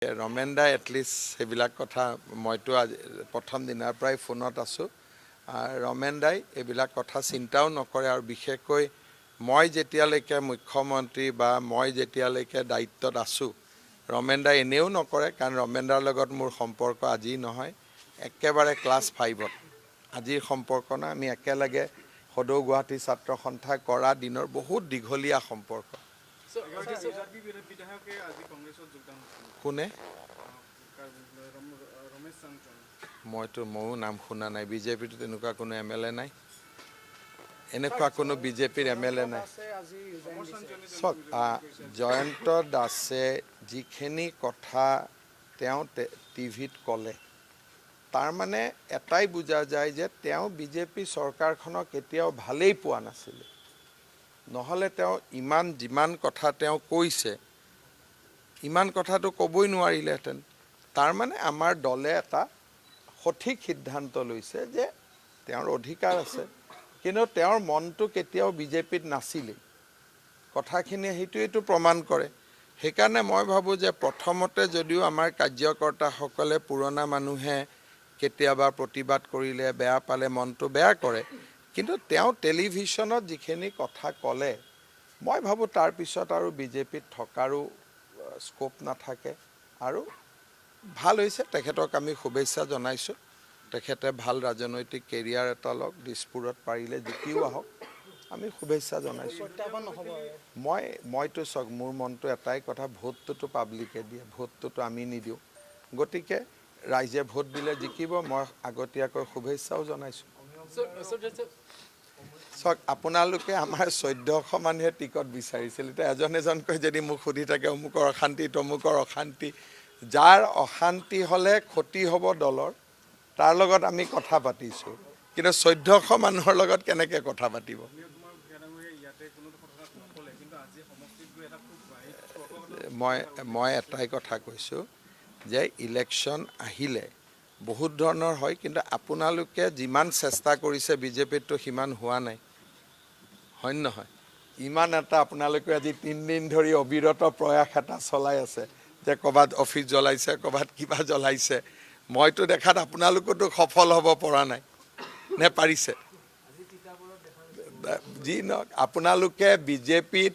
ৰমেন দাই এটলিষ্ট সেইবিলাক কথা মইতো আজি প্ৰথম দিনাৰ পৰাই ফোনত আছোঁ। ৰমেন দাই এইবিলাক কথা চিন্তাও নকৰে আৰু বিশেষকৈ মই যেতিয়ালৈকে মুখ্যমন্ত্ৰী বা মই যেতিয়ালৈকে দায়িত্বত আছোঁ ৰমেন দাই এনেও নকৰে, কাৰণ ৰমেন দাৰ লগত মোৰ সম্পৰ্ক আজি নহয়, একেবাৰে ক্লাছ 5ত আজিৰ সম্পৰ্ক নাই। আমি একেলগে সদৌ গুৱাহাটী ছাত্ৰ সন্থা কৰা দিনৰ বহুত দীঘলীয়া সম্পৰ্ক। কোনে? ময়ো নাম শুনা নাই। বিজেপিটো তেনেকুৱা কোনো MLA নাই, এনেকুৱা কোনো বিজেপিৰ MLA নাই। চাওক, জয়ন্ত দাসে যিখিনি কথা তেওঁ টিভিত ক'লে তাৰমানে এটাই বুজা যায় যে তেওঁ বিজেপি চৰকাৰখনক কেতিয়াও ভালেই পোৱা নাছিলে। নহ'লে তেওঁ যিমান কথা তেওঁ কৈছে ইমান কথাটো ক'বই নোৱাৰিলেহেঁতেন। তাৰমানে আমাৰ দলে এটা সঠিক সিদ্ধান্ত লৈছে যে তেওঁৰ অধিকাৰ আছে, কিন্তু তেওঁৰ মনটো কেতিয়াও বিজেপিত নাছিলেই। কথাখিনিয়ে সেইটোৱেইটো প্ৰমাণ কৰে। সেইকাৰণে মই ভাবোঁ যে প্ৰথমতে যদিও আমাৰ কাৰ্যকৰ্তাসকলে পুৰণা মানুহে কেতিয়াবা প্ৰতিবাদ কৰিলে, বেয়া পালে, মনটো বেয়া কৰে, কিন্তু তেওঁ টেলিভিশ্যনত যিখিনি কথা ক'লে মই ভাবোঁ তাৰপিছত আৰু বিজেপিত থকাৰো স্ক'প নাথাকে। আৰু ভাল হৈছে, তেখেতক আমি শুভেচ্ছা জনাইছোঁ। তেখেতে ভাল ৰাজনৈতিক কেৰিয়াৰ এটা লওক, দিছপুৰত পাৰিলে জিকিও আহক, আমি শুভেচ্ছা জনাইছোঁ। মইতো চাওক, মোৰ মনটো এটাই কথা, ভোটটোতো পাব্লিকে দিয়ে, ভোটটোতো আমি নিদিওঁ। গতিকে ৰাইজে ভোট দিলে জিকিব, মই আগতীয়াকৈ শুভেচ্ছাও জনাইছোঁ। চাওক, আপোনালোকে আমাৰ 1400 মানুহে টিকট বিচাৰিছিল। এতিয়া এজনকৈ যদি মোক সুধি থাকে অমুকৰ অশান্তি তমুকৰ অশান্তি, যাৰ অশান্তি হ'লে ক্ষতি হ'ব দলৰ, তাৰ লগত আমি কথা পাতিছোঁ, কিন্তু 1400 মানুহৰ লগত কেনেকৈ কথা পাতিব? মই এটাই কথা কৈছোঁ যে ইলেকশ্যন আহিলে বহুত ধৰণৰ হয়, কিন্তু আপোনালোকে যিমান চেষ্টা কৰিছে বিজেপিততো সিমান হোৱা নাই, হয় নহয়? ইমান এটা আপোনালোকে আজি 3 দিন ধৰি অবিৰত প্ৰয়াস এটা চলাই আছে যে ক'ৰবাত অফিচ জ্বলাইছে, ক'ৰবাত কিবা জ্বলাইছে। মইতো দেখাত আপোনালোকতো সফল হ'ব পৰা নাই নে পাৰিছে? যি নহওক, আপোনালোকে বিজেপিত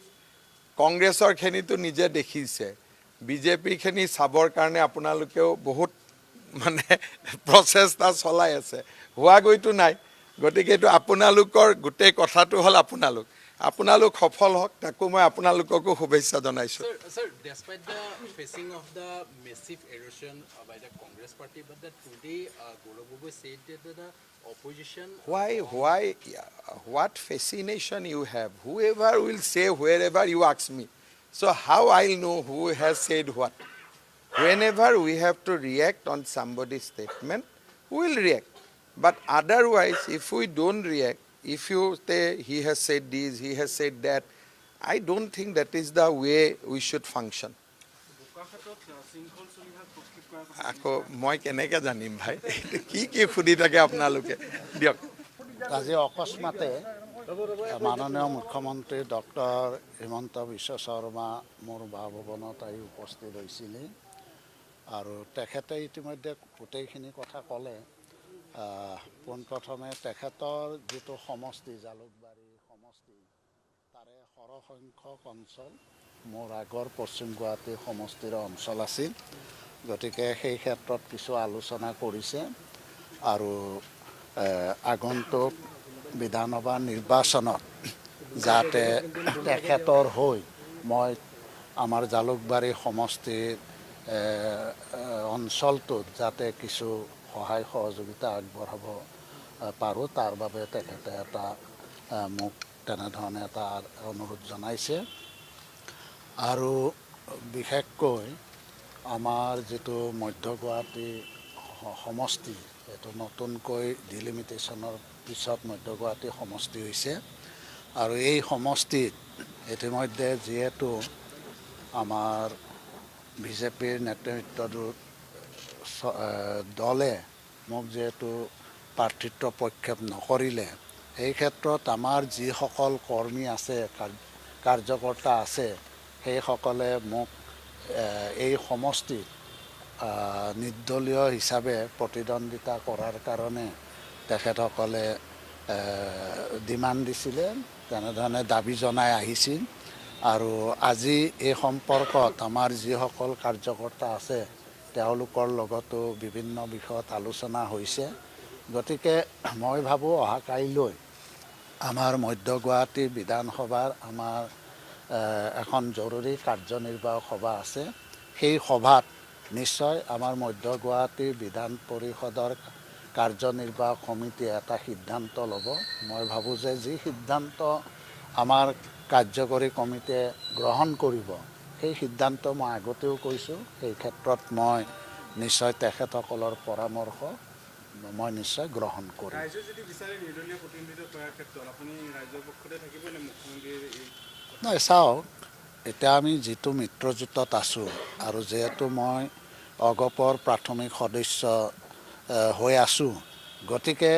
কংগ্ৰেছৰখিনিতো নিজে দেখিছে, বিজেপিখিনি চাবৰ কাৰণে আপোনালোকেও বহুত প্ৰচেষ্টা চলাই আছে, হোৱাগৈতো নাই। গতিকে এইটো আপোনালোকৰ গোটেই কথাটো হ'ল আপোনালোক সফল হওক, তাকো মই আপোনালোককো শুভেচ্ছা জনাইছোঁ। Sir, despite the facing of the massive erosion by the Congress party, but that today Gaurav Gogoi said that the opposition. What fascination you have? Whoever will say wherever you ask me. So how I'll know who has said what? Whenever we have to react on somebody's statement, we will react. But otherwise, if we don't react, if you say he has said this, he has said that, I don't think that is the way we should function. আকৌ মই কেনেকৈ জানিম ভাই, কি সুধি থাকে আপোনালোকে? দিয়ক। আজি অকস্মাতে মাননীয় মুখ্যমন্ত্ৰী ডক্টৰ হিমন্ত বিশ্ব শৰ্মা মোৰ বাসভৱনত আহি উপস্থিত হৈছিলে আৰু তেখেতে ইতিমধ্যে গোটেইখিনি কথা ক'লে। পোনপ্ৰথমে তেখেতৰ যিটো সমষ্টি, জালুকবাৰী সমষ্টি, তাৰে সৰহসংখ্যক অঞ্চল মোৰ আগৰ পশ্চিম গুৱাহাটী সমষ্টিৰ অঞ্চল আছিল। গতিকে সেই ক্ষেত্ৰত কিছু আলোচনা কৰিছে আৰু আগন্তুক বিধানসভা নিৰ্বাচনত যাতে তেখেতৰ হৈ মই আমাৰ জালুকবাৰী সমষ্টিৰ অঞ্চলটোত যাতে কিছু সহায় সহযোগিতা আগবঢ়াব পাৰোঁ, তাৰ বাবে তেখেতে মোক তেনেধৰণে এটা অনুৰোধ জনাইছে। আৰু বিশেষকৈ আমাৰ যিটো মধ্য গুৱাহাটী সমষ্টি, এইটো নতুনকৈ ডিলিমিটেশ্যনৰ পিছত মধ্য গুৱাহাটী সমষ্টি হৈছে আৰু এই সমষ্টিত ইতিমধ্যে যিহেতু আমাৰ বিজেপিৰ নেতৃত্বত দলে মোক যিহেতু প্ৰাৰ্থিত্ব প্ৰক্ষেপ নকৰিলে, এই ক্ষেত্ৰত আমাৰ যিসকল কৰ্মী আছে, কাৰ্যকৰ্তা আছে, সেইসকলে মোক এই সমষ্টিত নিৰ্দলীয় হিচাপে প্ৰতিদ্বন্দ্বিতা কৰাৰ কাৰণে তেখেতসকলে ডিমাণ্ড দিছিলে, তেনেধৰণে দাবী জনাই আহিছিল। আৰু আজি এই সম্পৰ্কত আমাৰ যিসকল কাৰ্যকৰ্তা আছে তেওঁলোকৰ লগতো বিভিন্ন বিষয়ত আলোচনা হৈছে। গতিকে মই ভাবোঁ অহা কাইলৈ আমাৰ মধ্য গুৱাহাটী বিধানসভাৰ আমাৰ এখন জৰুৰী কাৰ্যনিৰ্বাহক সভা আছে। সেই সভাত নিশ্চয় আমাৰ মধ্য গুৱাহাটী বিধান পৰিষদৰ কাৰ্যনিৰ্বাহক সমিতিয়ে এটা সিদ্ধান্ত ল'ব। মই ভাবোঁ যে যি সিদ্ধান্ত আমাৰ কাৰ্যকৰী কমিটিয়ে গ্ৰহণ কৰিব সেই সিদ্ধান্ত মই আগতেও কৈছোঁ, সেই ক্ষেত্ৰত মই নিশ্চয় তেখেতসকলৰ পৰামৰ্শ মই নিশ্চয় গ্ৰহণ কৰিম। ৰাইজে যদি বিচাৰে নিৰ্দলীয় প্ৰতিনিধিত্ব কৰাৰ ক্ষেত্ৰত আপুনি ৰাইজৰ পক্ষতে থাকিব নে মুখ্যমন্ত্ৰীৰ এই নাই, চাওক, এতিয়া আমি যিটো মিত্ৰজোঁটত আছোঁ আৰু যিহেতু মই অগপৰ প্ৰাথমিক সদস্য হৈ আছোঁ, গতিকে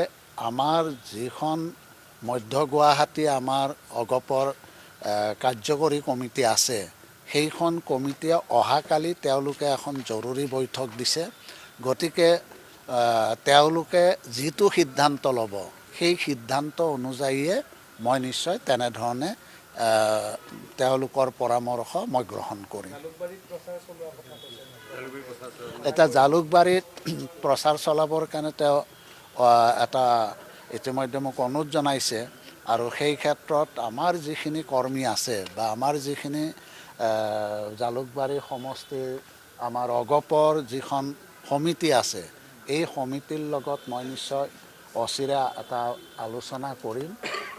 আমাৰ যিখন মধ্য গুৱাহাটী আমাৰ অগপৰ কাৰ্যকৰী কমিটি আছে, সেইখন কমিটিয়ে অহাকালি তেওঁলোকে এখন জৰুৰী বৈঠক দিছে। গতিকে তেওঁলোকে যিটো সিদ্ধান্ত ল'ব সেই সিদ্ধান্ত অনুযায়ীয়ে মই নিশ্চয় তেনেধৰণে তেওঁলোকৰ পৰামৰ্শ মই গ্ৰহণ কৰিম। এতিয়া জালুকবাৰীত প্ৰচাৰ চলাবৰ কাৰণে তেওঁ এটা ইতিমধ্যে মোক অনুৰোধ জনাইছে, আৰু সেই ক্ষেত্ৰত আমাৰ যিখিনি কৰ্মী আছে বা আমাৰ যিখিনি জালুকবাৰী সমষ্টিৰ আমাৰ অগপৰ যিখন সমিতি আছে, এই সমিতিৰ লগত মই নিশ্চয় অচিৰে এটা আলোচনা কৰিম।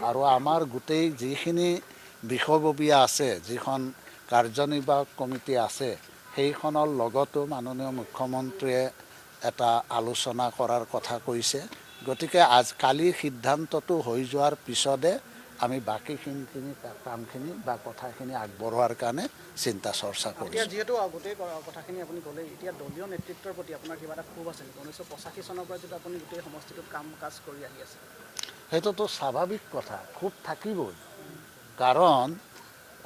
আৰু আমাৰ গোটেই যিখিনি বিষয়ববীয়া আছে, যিখন কাৰ্যনিৰ্বাহক কমিটি আছে, সেইখনৰ লগতো মাননীয় মুখ্যমন্ত্ৰীয়ে এটা আলোচনা কৰাৰ কথা কৈছে। গতিকে কালিৰ সিদ্ধান্তটো হৈ যোৱাৰ পিছতে আমি বাকীখিনি কামখিনি বা কথাখিনি আগবঢ়োৱাৰ কাৰণে চিন্তা চৰ্চা কৰিছোঁ। এতিয়া যিহেতু গোটেই কথাখিনি আপুনি ক'লেই, এতিয়া দলীয় নেতৃত্বৰ প্ৰতি আপোনাৰ কিবা এটা ক্ষোভ আছে নেকি? 1985 চনৰ পৰা যিটো আপুনি গোটেই সমষ্টিটোত কাম কাজ কৰি আহি আছে, সেইটোতো স্বাভাৱিক কথা, ক্ষোভ থাকিবই। কাৰণ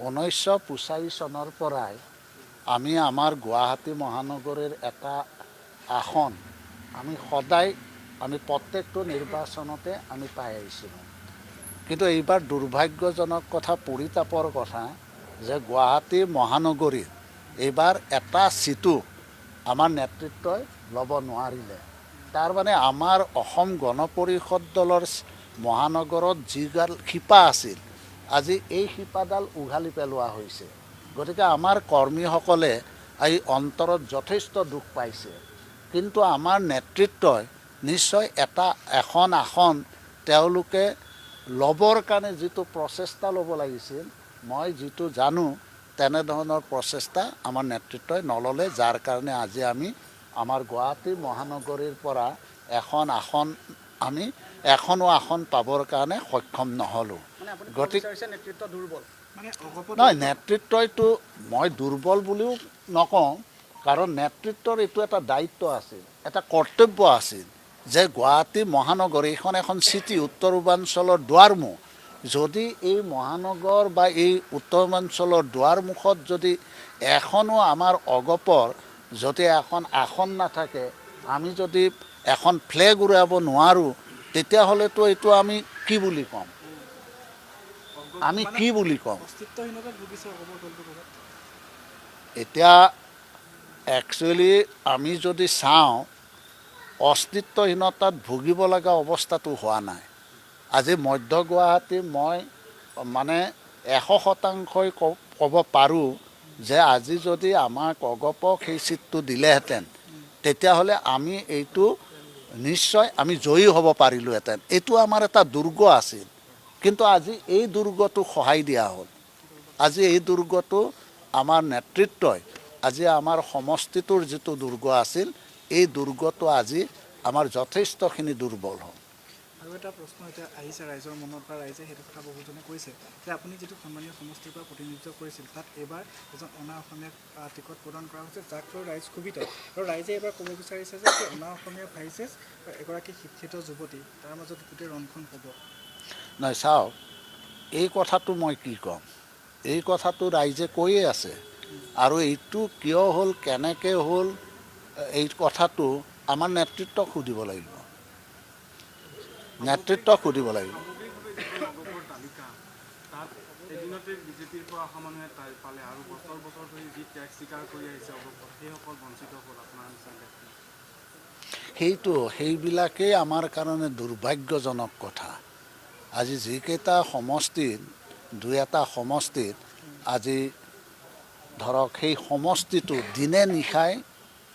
1985 চনৰ পৰাই আমি আমাৰ গুৱাহাটী মহানগৰীৰ এটা আসন আমি সদায় প্ৰত্যেকটো নিৰ্বাচনতে আমি পাই আহিছিলোঁ। কিন্তু এইবাৰ দুৰ্ভাগ্যজনক কথা, পৰিতাপৰ কথা যে গুৱাহাটী মহানগৰীত এইবাৰ এটা ছিটো আমাৰ নেতৃত্বই ল'ব নোৱাৰিলে। তাৰ মানে আমাৰ অসম গণ পৰিষদ দলৰ মহানগৰত যিডাল শিপা আছিল, আজি এই শিপাডাল উঘালি পেলোৱা হৈছে। গতিকে আমাৰ কৰ্মীসকলে এই অন্তৰত যথেষ্ট দুখ পাইছে। কিন্তু আমাৰ নেতৃত্বই নিশ্চয় এখন আসন তেওঁলোকে ল'বৰ কাৰণে যিটো প্ৰচেষ্টা ল'ব লাগিছিল, মই যিটো জানো তেনেধৰণৰ প্ৰচেষ্টা আমাৰ নেতৃত্বই নল'লে, যাৰ কাৰণে আজি আমি আমাৰ গুৱাহাটী মহানগৰীৰ পৰা এখনো আসন পাবৰ কাৰণে সক্ষম নহ'লোঁ। গতিকে নেতৃত্ব দুৰ্বল নহয়, নেতৃত্বইটো মই দুৰ্বল বুলিও নকওঁ, কাৰণ নেতৃত্বৰ এইটো এটা দায়িত্ব আছিল, এটা কৰ্তব্য আছিল যে গুৱাহাটী মহানগৰ এইখন এখন চিটি, উত্তৰ পূৰ্বাঞ্চলৰ দুৱাৰমুখ। যদি এই মহানগৰ বা এই উত্তৰ পূৰ্বাঞ্চলৰ দুৱাৰমুখত যদি এখনো আমাৰ অগপৰ যদি এখন আসন নাথাকে, আমি যদি এখন ফ্লেগ উৰাব নোৱাৰোঁ, তেতিয়াহ'লেতো এইটো আমি কি বুলি ক'ম? এতিয়া একচুৱেলি আমি যদি চাওঁ, অস্তিত্বহীনতাত ভুগিব লগা অৱস্থাটো হোৱা নাই। আজি মধ্য গুৱাহাটী মই 100% ক'ব পাৰোঁ যে আজি যদি আমাক অগপক সেই ছিটটো দিলেহেঁতেন, তেতিয়াহ'লে আমি এইটো নিশ্চয় আমি জয়ী হ'ব পাৰিলোঁহেঁতেন। এইটো আমাৰ এটা দুৰ্গ আছিল, কিন্তু আজি এই দুৰ্গটো সহায় দিয়া হ'ল। আজি এই দুৰ্গটো আমাৰ নেতৃত্বই, আজি আমাৰ সমষ্টিটোৰ যিটো দুৰ্গ আছিল, এই দুৰ্গটো আজি আমাৰ যথেষ্টখিনি দুৰ্বল হ'ল। আৰু এটা প্ৰশ্ন এতিয়া আহিছে ৰাইজৰ মনৰ পৰা, ৰাইজে সেইটো কথা বহুজনে কৈছে যে আপুনি যিটো সন্মানীয় সমষ্টিৰ পৰা প্ৰতিনিধিত্ব কৰিছিল, তাত এইবাৰ এজন অনা অসমীয়াক টিকট প্ৰদান কৰা হৈছে, যাক লৈ ৰাইজ ক্ষোভিত। আৰু ৰাইজে এইবাৰ ক'ব বিচাৰিছে যে অনা অসমীয়া ভাইচেছ এগৰাকী শিক্ষিত যুৱতী, তাৰ মাজত গোটেই ৰণখন হ'ব। নাই, চাওক, এই কথাটো মই কি ক'ম? এই কথাটো ৰাইজে কৈয়ে আছে, আৰু এইটো কিয় হ'ল, কেনেকৈ হ'ল, এই কথাটো আমাৰ নেতৃত্বক সুধিব লাগিব, নেতৃত্বক সুধিব লাগিব। সামগ্ৰিকভাৱে যিটো অগপৰ তালিকা তাত এদিনতে বিজেপিৰ পৰা অহা মানুহে পালে আৰু বছৰ বছৰ ধৰি যি টেক্স স্বীকাৰ কৰি আহিছে অগপৰ সেইসকল বঞ্চিত হ'ল আপোনাৰ নিচিনা ব্যক্তি। সেইবিলাকেই আমাৰ কাৰণে দুৰ্ভাগ্যজনক কথা। আজি যিকেইটা সমষ্টিত, দুই এটা সমষ্টিত আজি ধৰক সেই সমষ্টিটো দিনে নিশাই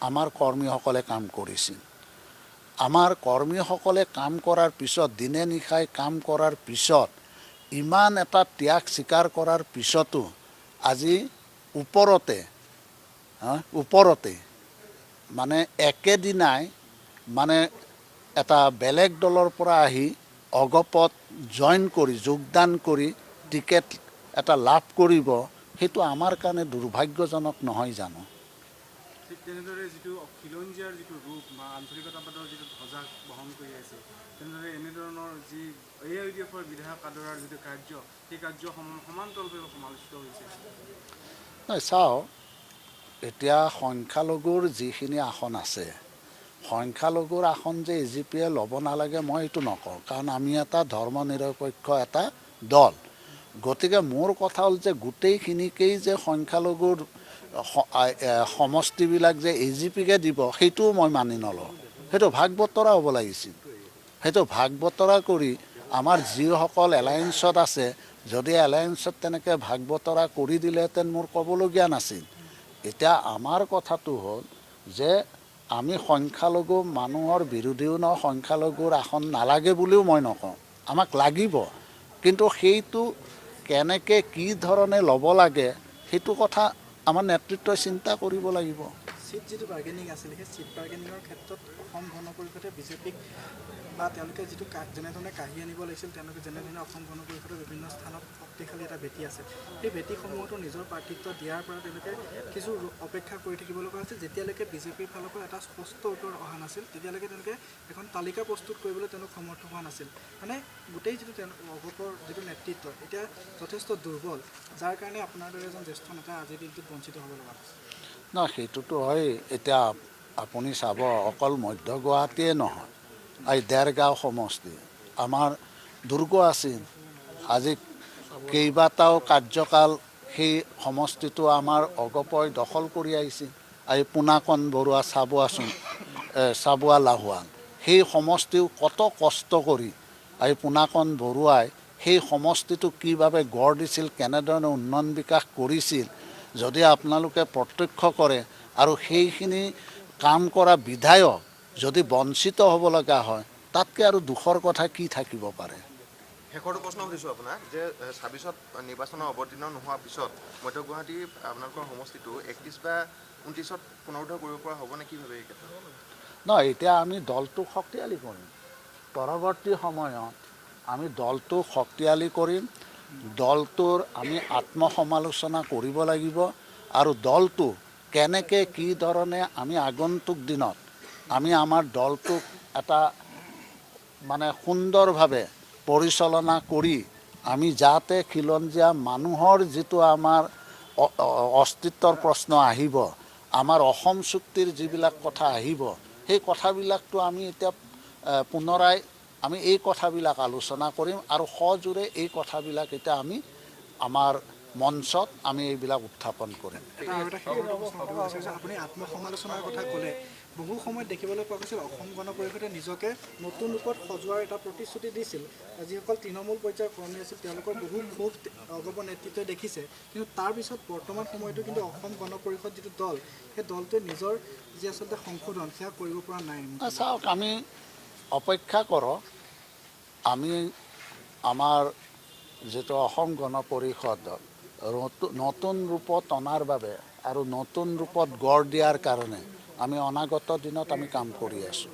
আমাৰ কৰ্মীসকলে কাম কৰিছিল। আমাৰ কৰ্মীসকলে কাম কৰাৰ পিছত, দিনে নিশাই কাম কৰাৰ পিছত, ইমান এটা ত্যাগ স্বীকাৰ কৰাৰ পিছতো আজি ওপৰতে মানে একেদিনাই মানে এটা বেলেগ দলৰ পৰা আহি অগপত জইন কৰি, যোগদান কৰি টিকেট এটা লাভ কৰিব, সেইটো আমাৰ কাৰণে দুৰ্ভাগ্যজনক নহয় জানো? ঠিক তেনেদৰে যিটো খিলঞ্জীয়াৰ যিটো ৰূপ বা আন্তৰিকতাবাদৰ যিটো ধ্বজা বহন কৰি আছে, তেনেদৰে এনেধৰণৰ যি AIUDFৰ বিধায়ক আদৰাৰ যিটো কাৰ্য, সেই কাৰ্য সমান্তৰালভাৱে সমালোচিত হৈছে। নহয়, চাওক, এতিয়া সংখ্যালঘুৰ যিখিনি আসন আছে, সংখ্যালঘুৰ আসন যে AGPয়ে ল'ব নালাগে মই এইটো নকওঁ, কাৰণ আমি এটা ধৰ্ম নিৰপেক্ষ এটা দল। গতিকে মোৰ কথা হ'ল যে গোটেইখিনিকেই যে সংখ্যালঘুৰ সমষ্টিবিলাক যে AGPকে দিব সেইটোও মই মানি নলওঁ। সেইটো ভাগ বতৰা হ'ব লাগিছিল। সেইটো ভাগ বতৰা কৰি আমাৰ যিসকল এলায়েন্সত আছে, যদি এলায়েন্সত তেনেকৈ ভাগ বতৰা কৰি দিলেহেঁতেন মোৰ ক'বলগীয়া নাছিল। এতিয়া আমাৰ কথাটো হ'ল যে আমি সংখ্যালঘু মানুহৰ বিৰোধীও নহয়, সংখ্যালঘুৰ আসন নালাগে বুলিও মই নকওঁ, আমাক লাগিব। কিন্তু সেইটো কেনেকৈ কি ধৰণে ল'ব লাগে সেইটো কথা আমাৰ নেতৃত্বই চিন্তা কৰিব লাগিব। চিট যিটো বাৰ্গেনিং আছিল, সেই চিট বাৰ্গেনিঙৰ ক্ষেত্ৰত অসম গণ পৰিষদে বিজেপিক বা তেওঁলোকে যিটো যেনেধৰণে কাঢ়ি আনিব লাগিছিল, তেওঁলোকে যেনেধৰণে অসম গণ পৰিষদৰ বিভিন্ন স্থানত শক্তিশালী এটা ভেটি আছে, সেই ভেটিসমূহতো নিজৰ প্ৰাৰ্থিত্ব দিয়াৰ পৰা তেওঁলোকে কিছু অপেক্ষা কৰি থাকিব লগা হৈছে। যেতিয়ালৈকে বিজেপিৰ ফালৰ পৰা এটা স্পষ্ট উত্তৰ অহা নাছিল, তেতিয়ালৈকে তেওঁলোকে এখন তালিকা প্ৰস্তুত কৰিবলৈ তেওঁলোক সমৰ্থ হোৱা নাছিল। মানে গোটেই যিটো অগপৰ যিটো নেতৃত্ব এতিয়া যথেষ্ট দুৰ্বল, যাৰ কাৰণে আপোনাৰ দৰে এজন জ্যেষ্ঠ নেতা আজিৰ দিনটোত বঞ্চিত হ'ব লগা হৈছে। নহয়, সেইটোতো হয়। এতিয়া আপুনি চাব, অকল মধ্য গুৱাহাটীয়ে নহয়, এই দেৰগাঁও সমষ্টি আমাৰ দুৰ্গ আছিল। আজি কেইবাটাও কাৰ্যকাল সেই সমষ্টিটো আমাৰ অগপই দখল কৰি আহিছিল। এই পোনাকণ বৰুৱা চাবুৱা লাহোৱাল, সেই সমষ্টিও কত কষ্ট কৰি এই পোনাকণ বৰুৱাই সেই সমষ্টিটো কিভাৱে গঢ় দিছিল, কেনেধৰণে উন্নয়ন বিকাশ কৰিছিল, যদি আপোনালোকে প্ৰত্যক্ষ কৰে, আৰু সেইখিনি কাম কৰা বিধায়ক যদি বঞ্চিত হ'ব লগা হয়, তাতকৈ আৰু দুখৰ কথা কি থাকিব পাৰে? শেষৰটো প্ৰশ্ন সুধিছোঁ আপোনাক যে 26ত নিৰ্বাচনৰ অৱতীৰ্ণ নোহোৱাৰ পিছত মধ্য গুৱাহাটী আপোনালোকৰ সমষ্টিটো 31 বা 29ত পুনৰুদ্ধাৰ কৰিব পৰা হ'ব নে কি ভাবে এই ক্ষেত্ৰত? নহয়, এতিয়া আমি দলটোক শক্তিশালী কৰিম। পৰৱৰ্তী সময়ত আমি দলটোক শক্তিশালী কৰিম। দলটোৰ আমি আত্মসমালোচনা কৰিব লাগিব, আৰু দলটো কেনেকৈ কি ধৰণে আমি আগন্তুক দিনত আমি আমাৰ দলটোক এটা মানে সুন্দৰভাৱে পৰিচালনা কৰি আমি যাতে খিলঞ্জীয়া মানুহৰ যিটো আমাৰ অস্তিত্বৰ প্ৰশ্ন আহিব, আমাৰ অসম চুক্তিৰ যিবিলাক কথা আহিব, সেই কথাবিলাকতো আমি এতিয়া পুনৰাই আমি এই কথাবিলাক আলোচনা কৰিম, আৰু সজোৰে এই কথাবিলাক এতিয়া আমি আমাৰ মঞ্চত আমি এইবিলাক উত্থাপন কৰিম। আপুনি আত্মসমালোচনাৰ কথা ক'লে, বহু সময়ত দেখিবলৈ পোৱা গৈছিল অসম গণ পৰিষদে নিজকে নতুন ৰূপত সজোৱাৰ এটা প্ৰতিশ্ৰুতি দিছিল। যিসকল তৃণমূল পৰ্যায়ৰ কৰ্মী আছিল তেওঁলোকৰ বহু ক্ষোভ অগপ নেতৃত্বই দেখিছে, কিন্তু তাৰপিছত বৰ্তমান সময়তো কিন্তু অসম গণ পৰিষদ যিটো দল, সেই দলটোৱে নিজৰ যি আচলতে সংশোধন সেয়া কৰিব পৰা নাই। চাওক, আমি অপেক্ষা কৰক, আমি আমাৰ যিটো অসম গণ পৰিষদ নতুন ৰূপত অনাৰ বাবে আৰু নতুন ৰূপত গঢ় দিয়াৰ কাৰণে আমি অনাগত দিনত আমি কাম কৰি আছোঁ।